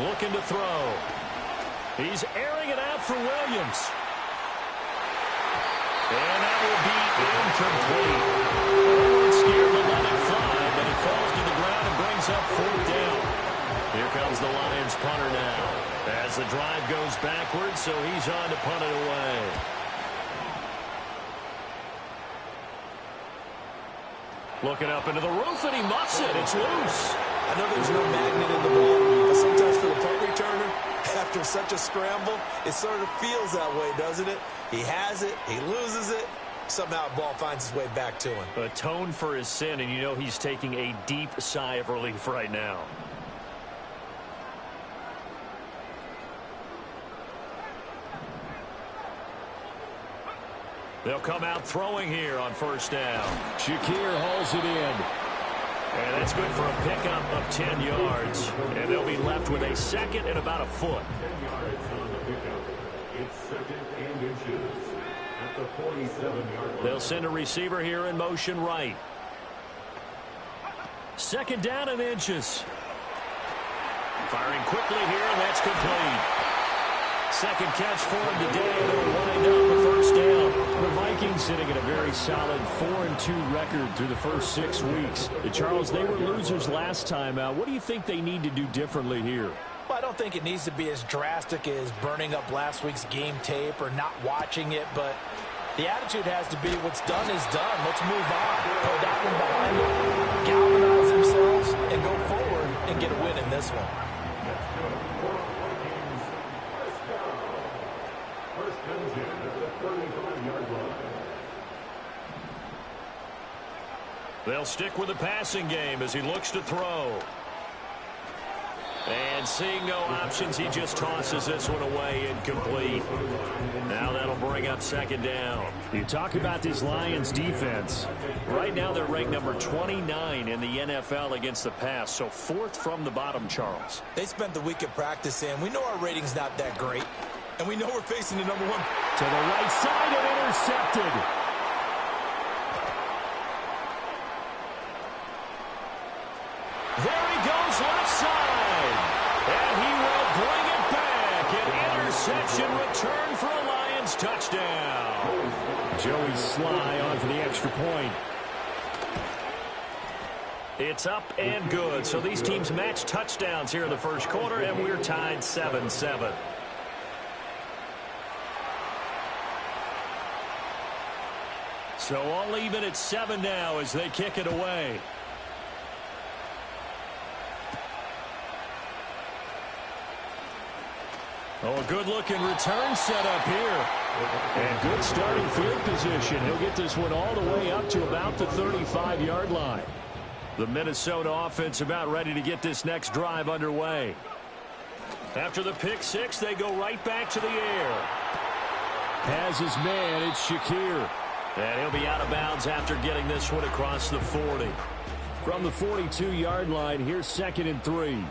looking to throw. He's airing it out for Williams. And that will be incomplete. Everyone's scared to let it fly, but it falls to the ground and brings up 4th down. Here comes the Lions punter now. As the drive goes backwards, so he's on to punt it away. Looking up into the roof, and he muffs it. It's loose. I know there's no magnet in the ball, but sometimes for the punt returner, after such a scramble, it sort of feels that way, doesn't it? He has it, he loses it, somehow the ball finds its way back to him. Atone for his sin, and you know he's taking a deep sigh of relief right now. They'll come out throwing here on 1st down. Shakir hauls it in. And that's good for a pickup of 10 yards. And they'll be left with a 2nd and about a foot. 10 yards on the pickup. It's 2nd and inches at the 47-yard line. They'll send a receiver here in motion right. 2nd down and inches. Firing quickly here, and that's complete. 2nd catch for him today, and they'll wind up the 1st down. The Vikings sitting at a very solid 4-2 record through the first 6 weeks. Charles, they were losers last time out. What do you think they need to do differently here? Well, I don't think it needs to be as drastic as burning up last week's game tape or not watching it, but the attitude has to be what's done is done. Let's move on. Put that one behind them, galvanize themselves, and go forward and get a win in this one. They'll stick with the passing game as he looks to throw. And seeing no options, he just tosses this one away, incomplete. Now that'll bring up 2nd down. You talk about this Lions defense. Right now they're ranked number 29 in the NFL against the pass, so 4th from the bottom, Charles. They spent the week of practice in. We know our rating's not that great, and we know we're facing the #1. To the right side and intercepted. There he goes left side. And he will bring it back. An interception return for a Lions touchdown. Joey Sly on for the extra point. It's up and good. So these teams match touchdowns here in the 1st quarter, and we're tied 7-7. So all even at 7 now as they kick it away. Oh, a good-looking return set up here. And good starting field position. He'll get this one all the way up to about the 35-yard line. The Minnesota offense about ready to get this next drive underway. After the pick 6, they go right back to the air. Has his man, it's Shakir. And he'll be out of bounds after getting this one across the 40. From the 42-yard line, here's 2nd and 3.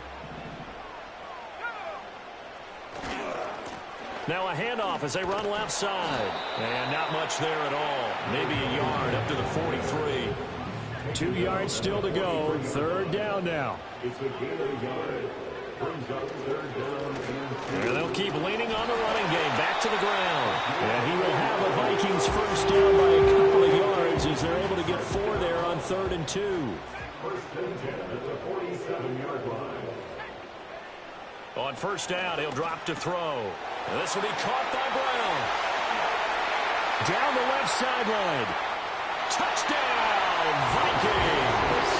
Now a handoff as they run left side. And not much there at all. Maybe a yard up to the 43. 2 yards still to go. 3rd down now. It's a gain of a yard. Brings up 3rd down and And they'll keep leaning on the running game. Back to the ground. And he will have a Vikings 1st down by a couple of yards as they're able to get 4 there on 3rd and 2. 1st and 10 at the 47-yard line. On 1st down, he'll drop to throw. And this will be caught by Brown. Down the left sideline. Touchdown, Vikings!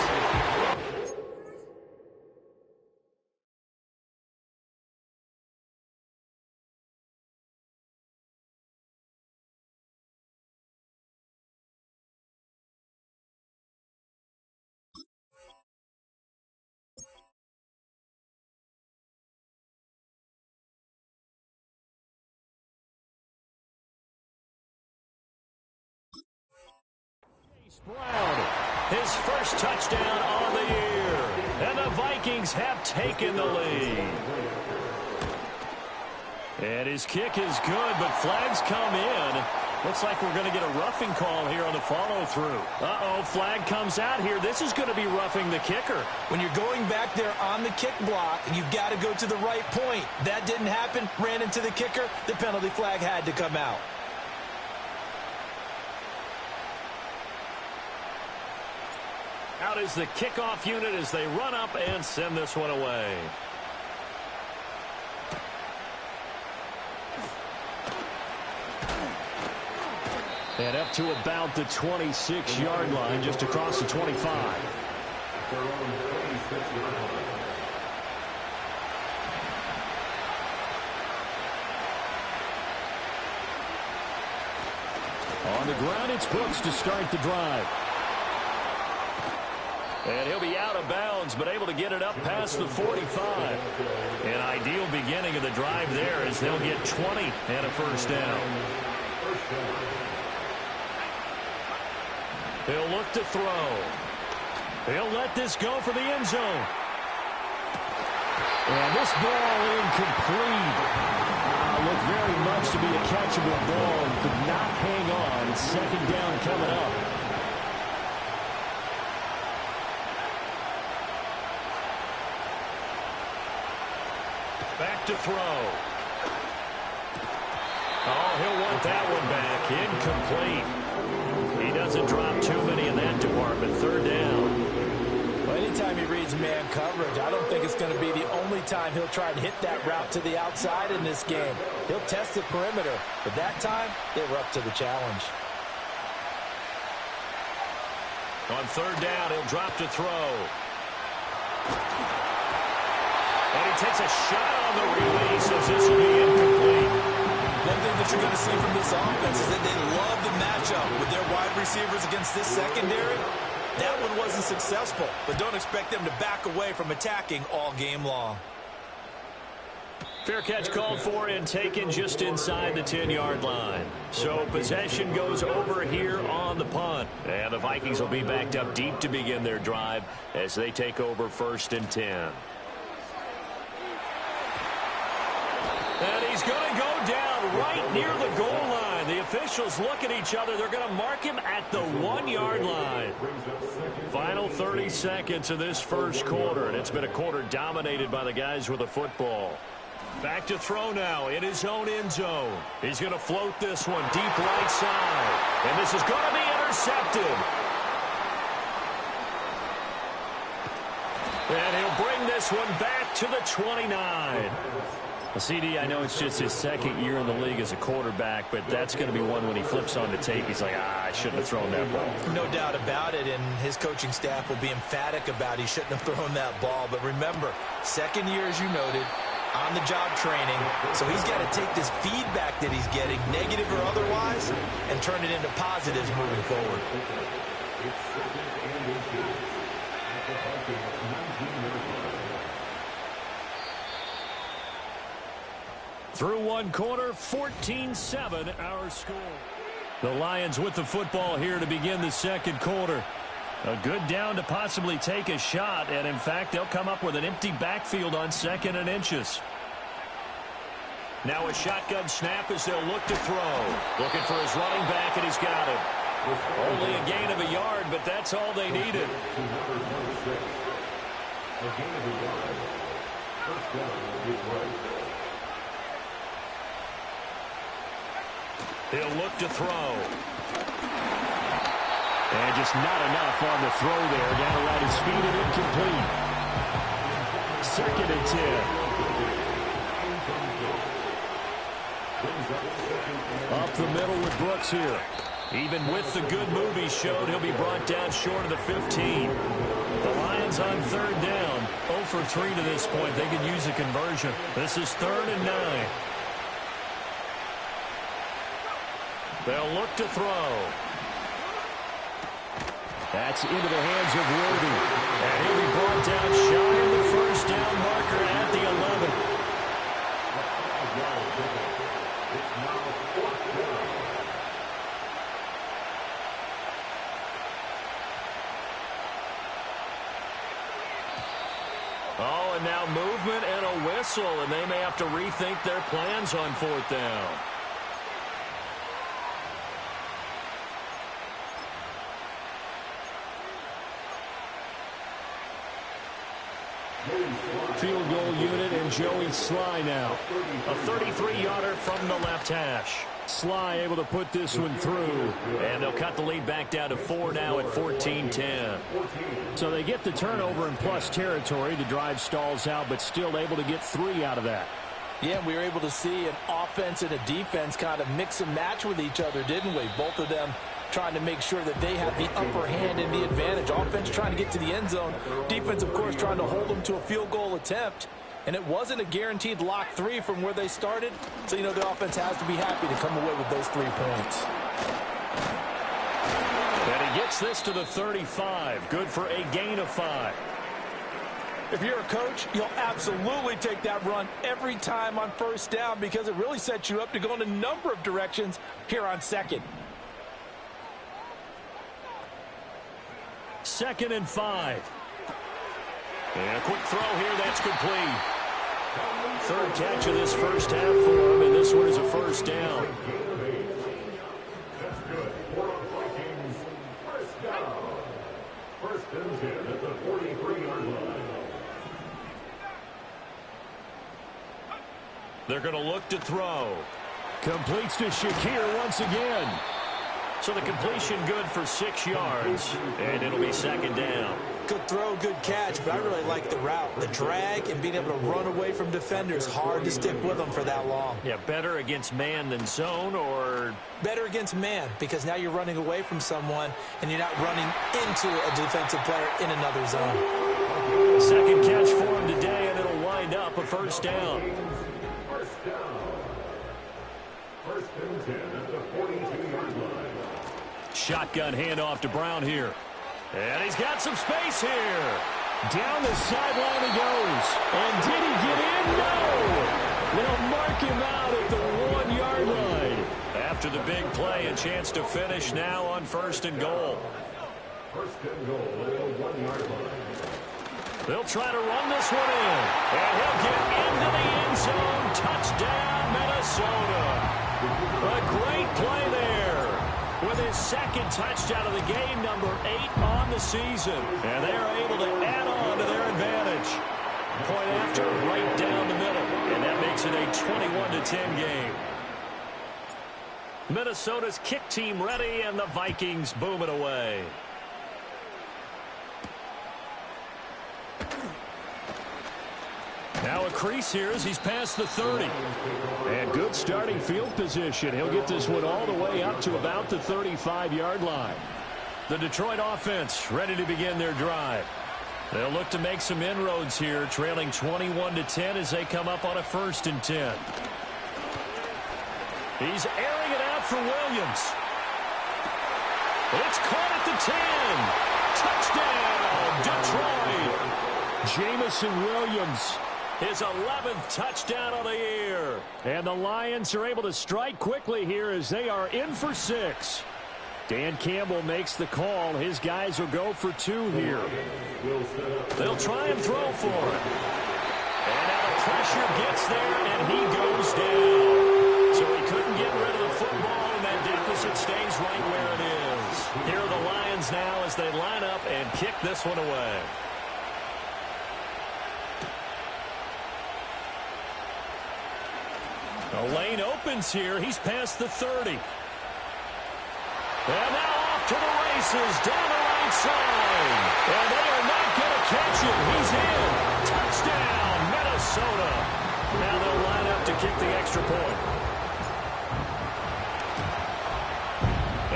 Brown, his 1st touchdown on the year. And the Vikings have taken the lead. And his kick is good, but flags come in. Looks like we're going to get a roughing call here on the follow-through. Uh-oh, flag comes out here. This is going to be roughing the kicker. When you're going back there on the kick block, you've got to go to the right point. That didn't happen, ran into the kicker. The penalty flag had to come out. Out is the kickoff unit as they run up and send this one away. And up to about the 26-yard line, just across the 25. Their own 26-yard line. On the ground, it's Brooks to start the drive. And he'll be out of bounds, but able to get it up past the 45. An ideal beginning of the drive there as they'll get 20 and a first down. He'll look to throw. He'll let this go for the end zone. And this ball incomplete. Looked very much to be a catchable ball, but not hang on. Second down coming up. Back to throw. Oh, he'll want that one back. Incomplete. He doesn't drop too many in that department. Third down. Well, anytime he reads man coverage, I don't think it's going to be the only time he'll try and hit that route to the outside in this game. He'll test the perimeter, but that time, they were up to the challenge. On third down, he'll drop to throw. And he takes a shot on the release as this will be incomplete. One thing that you're going to see from this offense is that they love the matchup with their wide receivers against this secondary. That one wasn't successful, but don't expect them to back away from attacking all game long. Fair catch called for and taken just inside the 10-yard line. So possession goes over here on the punt. And the Vikings will be backed up deep to begin their drive as they take over 1st and 10. And he's going to go down right near the goal line. The officials look at each other. They're going to mark him at the 1-yard line. Final 30 seconds of this first quarter, and it's been a quarter dominated by the guys with the football. Back to throw now in his own end zone. He's going to float this one deep right side. And this is going to be intercepted. And he'll bring this one back to the 29. CD, I know it's just his second year in the league as a quarterback, but that's going to be one when he flips on the tape. He's like, I shouldn't have thrown that ball. No doubt about it, and his coaching staff will be emphatic about he shouldn't have thrown that ball. But remember, second year, as you noted, on-the-job training, so he's got to take this feedback that he's getting, negative or otherwise, and turn it into positives moving forward. Through one quarter, 14-7 our score. The Lions with the football here to begin the second quarter. A good down to possibly take a shot, and in fact, they'll come up with an empty backfield on 2nd and inches. Now a shotgun snap as they'll look to throw. Looking for his running back, and he's got it. Only a gain of a yard, but that's all they needed. A gain of a yard. First down is right. He'll look to throw. And just not enough on the throw there. Down around his feet and incomplete. 2nd and 10. Up the middle with Brooks here. Even with the good move he showed, he'll be brought down short of the 15. The Lions on third down. 0 for 3 to this point. They could use a conversion. This is 3rd and 9. They'll look to throw. That's into the hands of Worthy. And he'll be brought down shy of the first down marker at the 11. Oh, and now movement and a whistle, and they may have to rethink their plans on 4th down. Field goal unit and Joey Sly now. A 33-yarder from the left hash. Sly able to put this one through. And they'll cut the lead back down to 4 now at 14-10. So they get the turnover in plus territory. The drive stalls out, but still able to get 3 out of that. Yeah, we were able to see an offense and a defense kind of mix and match with each other, didn't we? Both of them trying to make sure that they have the upper hand and the advantage. Offense trying to get to the end zone. Defense, of course, trying to hold them to a field goal attempt. And it wasn't a guaranteed lock 3 from where they started. So, the offense has to be happy to come away with those 3 points. And he gets this to the 35. Good for a gain of 5. If you're a coach, you'll absolutely take that run every time on first down because it really sets you up to go in a number of directions here on second. 2nd and 5. And a quick throw here, that's complete. 3rd catch of this first half for him, and this one is a first down. That's good. For the Vikings, first down. 1st and 10 at the 43-yard line. They're going to look to throw. Completes to Shakir once again. So the completion good for 6 yards, and it'll be 2nd down. Good throw, good catch, but I really like the route. The drag and being able to run away from defenders. Hard to stick with them for that long. Yeah, better against man than zone, or? Better against man, because now you're running away from someone, and you're not running into a defensive player in another zone. 2nd catch for him today, and it'll wind up a first down. First down. 1st and 10 at the 42-yard line. Shotgun handoff to Brown here. And he's got some space here. Down the sideline he goes. And did he get in? No. They'll mark him out at the 1-yard line. After the big play, a chance to finish now on 1st and goal. 1st and goal at the 1-yard line. They'll try to run this one in. And he'll get into the end zone. Touchdown, Minnesota. A great play there. With his 2nd touchdown of the game, number 8 on the season. And they are able to add on to their advantage. Point after, right down the middle. And that makes it a 21-10 game. Minnesota's kick team ready, and the Vikings boom it away. Now a crease here as he's past the 30. And good starting field position. He'll get this one all the way up to about the 35-yard line. The Detroit offense ready to begin their drive. They'll look to make some inroads here, trailing 21-10 as they come up on a 1st and 10. He's airing it out for Williams. It's caught at the 10. Touchdown, Detroit. Jamison Williams. His 11th touchdown of the year. And the Lions are able to strike quickly here as they are in for 6. Dan Campbell makes the call. His guys will go for 2 here. They'll try and throw for it. And now the pressure gets there, and he goes down. So he couldn't get rid of the football, and that deficit stays right where it is. Here are the Lions now as they line up and kick this one away. The lane opens here. He's past the 30. And now off to the races down the right side. And they are not going to catch him. He's in. Touchdown, Minnesota. Now they'll line up to kick the extra point.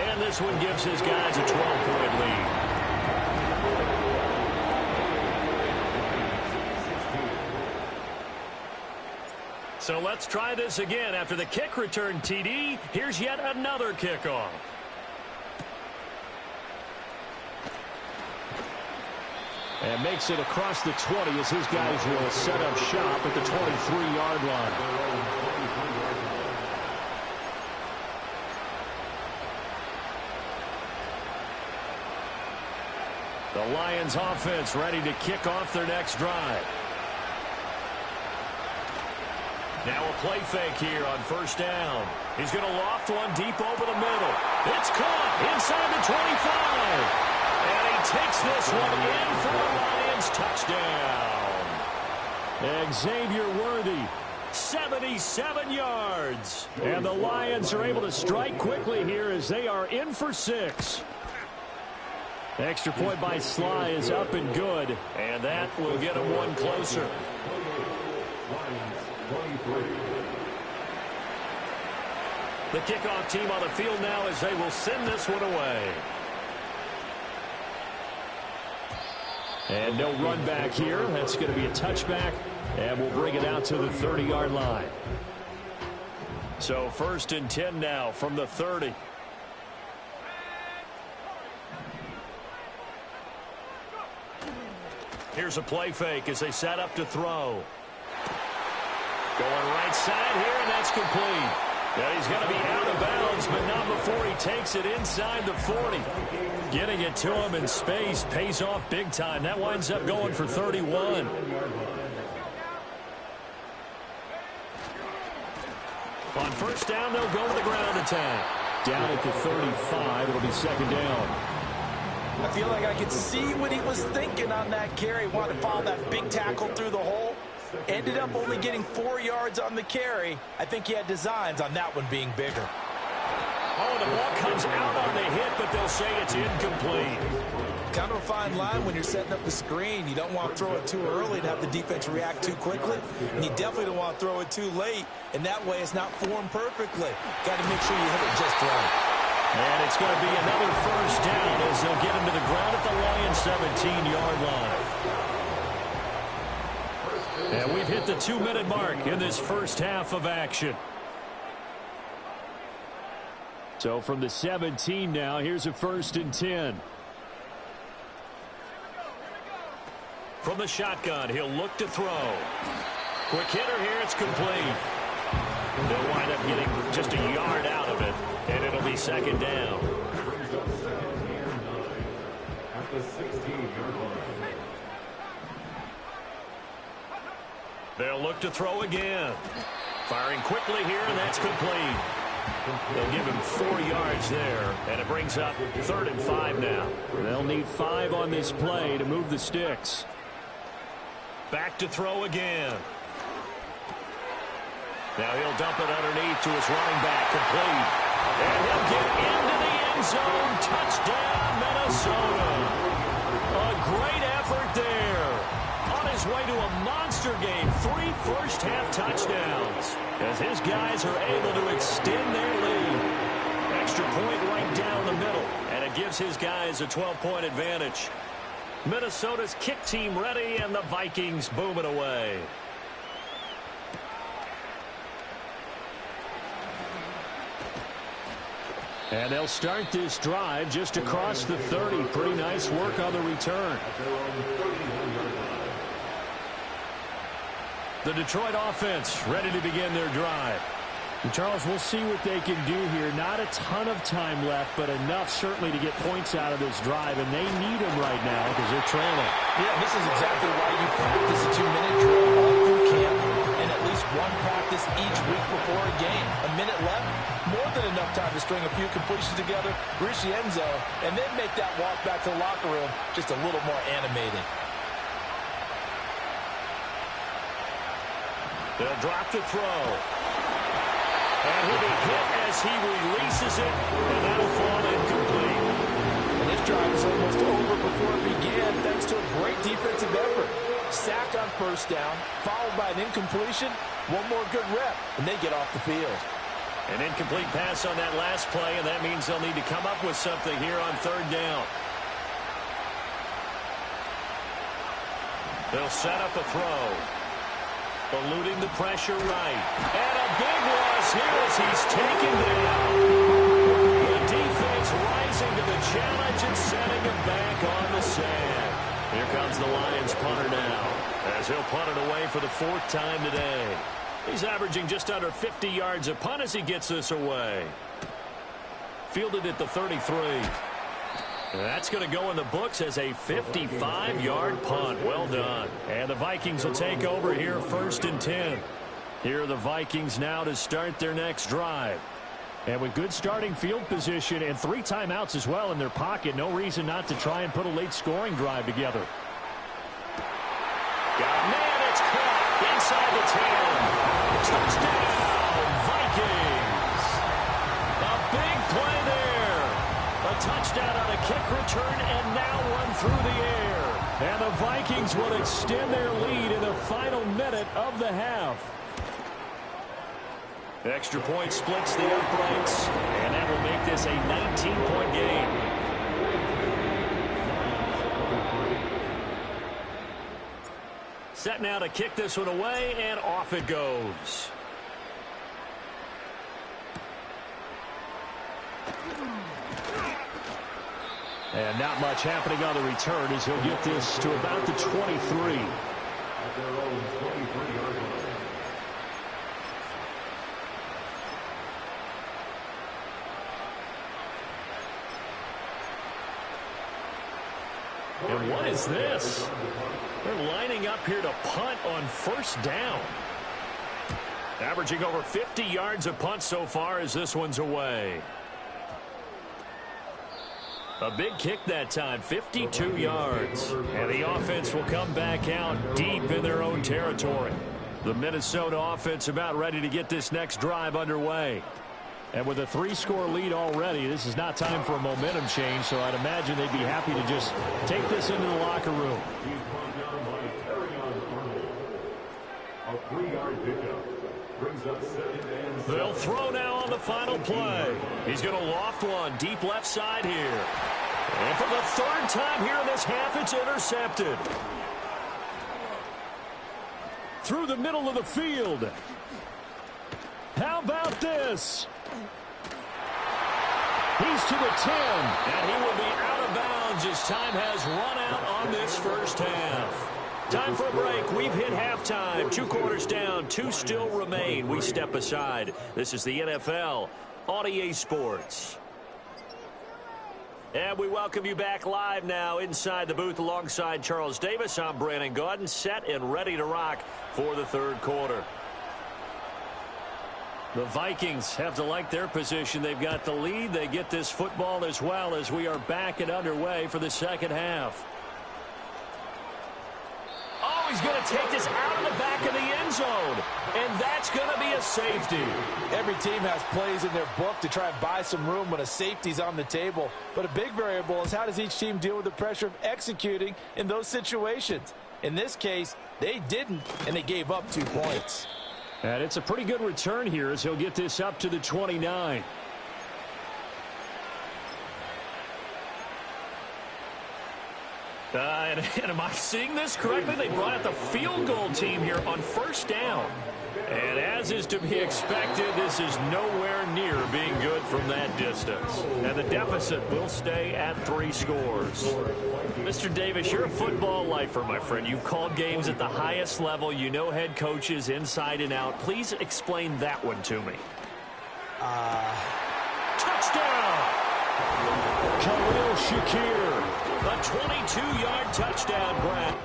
And this one gives his guys a 12-point lead. So let's try this again. After the kick return TD, here's yet another kickoff. And makes it across the 20 as his guys will set up shop at the 23-yard line. The Lions offense ready to kick off their next drive. Now a play fake here on 1st down. He's going to loft one deep over the middle. It's caught inside the 25. And he takes this one in for a Lions touchdown. Xavier Worthy, 77 yards. And the Lions are able to strike quickly here as they are in for 6. Extra point by Sly is up and good, and that will get them one closer. The kickoff team on the field now as they will send this one away. And no run back here. That's going to be a touchback, and we'll bring it out to the 30-yard line. So 1st and 10 now from the 30. Here's a play fake as they set up to throw. Going right side here, and that's complete. Now he's going to be out of bounds, but not before he takes it inside the 40. Getting it to him in space pays off big time. That winds up going for 31. On 1st down, they'll go to the ground attack. Down at the 35, it'll be 2nd down. I feel like I could see what he was thinking on that carry. Wanted to follow that big tackle through the hole. Ended up only getting 4 yards on the carry. I think he had designs on that one being bigger. Oh, the ball comes out on the hit, but they'll say it's incomplete. Kind of a fine line when you're setting up the screen. You don't want to throw it too early and have the defense react too quickly. And you definitely don't want to throw it too late. And that way it's not formed perfectly. Got to make sure you hit it just right. And it's going to be another 1st down as they'll get him to the ground at the Lions' 17-yard line. And we've hit the 2-minute mark in this first half of action. So from the 17 now, here's a 1st and 10. From the shotgun, he'll look to throw. Quick hitter here, it's complete. They'll wind up getting just a yard out of it, and it'll be 2nd down. At the 16-yard line. They'll look to throw again. Firing quickly here, and that's complete. They'll give him 4 yards there, and it brings up 3rd and 5 now. They'll need 5 on this play to move the sticks. Back to throw again. Now he'll dump it underneath to his running back, complete. And he'll get into the end zone. Touchdown, Minnesota. A great effort there. On his way to a monster game, 3 first-half touchdowns. As his guys are able to extend their lead. Extra point right down the middle, and it gives his guys a 12-point advantage. Minnesota's kick team ready, and the Vikings booming away. And they'll start this drive just across the 30. Pretty nice work on the return. The Detroit offense ready to begin their drive. And Charles, we'll see what they can do here. Not a ton of time left, but enough certainly to get points out of this drive, and they need them right now because they're trailing. Yeah, this is exactly why you practice a 2-minute drill all through camp and at least one practice each week before a game. A minute left, more than enough time to string a few completions together, reach the end zone, and then make that walk back to the locker room just a little more animated. They'll drop the throw. And he'll be hit as he releases it, and that'll fall incomplete. And this drive is almost over before it began thanks to a great defensive effort. Sack on 1st down, followed by an incompletion, one more good rep, and they get off the field. An incomplete pass on that last play, and that means they'll need to come up with something here on 3rd down. They'll set up a throw. Eluding the pressure right. And a big loss here as he's taken down. The defense rising to the challenge and setting him back on the sand. Here comes the Lions punter now, as he'll punt it away for the 4th time today. He's averaging just under 50 yards a punt as he gets this away. Fielded at the 33. That's going to go in the books as a 55-yard punt. Well done. And the Vikings will take over here 1st and 10. Here are the Vikings now to start their next drive. And with good starting field position and 3 timeouts as well in their pocket, no reason not to try and put a late scoring drive together. Got a man, it's caught. inside the 10. Touchdown, Vikings. A big play there. A touchdown on a kick return and now one through the air. And the Vikings will extend their lead in the final minute of the half. Extra point splits the uprights, and that will make this a 19-point game. Set now to kick this one away, and off it goes. And not much happening on the return as he'll get this to about the 23. At their own 23-yard line. And what is this? They're lining up here to punt on first down. Averaging over 50 yards a punt so far as this one's away. A big kick that time, 52 yards. And the offense will come back out deep in their own territory. The Minnesota offense about ready to get this next drive underway. And with a 3-score lead already, this is not time for a momentum change, so I'd imagine they'd be happy to just take this into the locker room. He's brought down by Terrion Arnold. A 3-yard pickup brings up 2nd and 7. They'll throw now on the final play. He's going to loft one deep left side here. And for the 3rd time here in this half, it's intercepted. Through the middle of the field. How about this? He's to the 10, and he will be out of bounds as time has run out on this first half. Time for a break. We've hit halftime. 2 quarters down, 2 still remain. We step aside. This is the NFL on EA Sports. And we welcome you back live now inside the booth alongside Charles Davis. I'm Brandon Gaudin, set and ready to rock for the 3rd quarter. The Vikings have to like their position. They've got the lead. They get this football as well as we are back and underway for the second half. Oh, he's going to take this out of the back of the end zone. And that's going to be a safety. Every team has plays in their book to try and buy some room when a safety's on the table. But a big variable is how does each team deal with the pressure of executing in those situations. In this case, they didn't, and they gave up 2 points. And it's a pretty good return here as he'll get this up to the 29. And am I seeing this correctly? They brought out the field goal team here on first down. And as is to be expected, this is nowhere near being good from that distance. And the deficit will stay at 3 scores. Mr. Davis, you're a football lifer, my friend. You've called games at the highest level. You know head coaches inside and out. Please explain that one to me. Touchdown! Khalil Shakir. A 22-yard touchdown, Brad.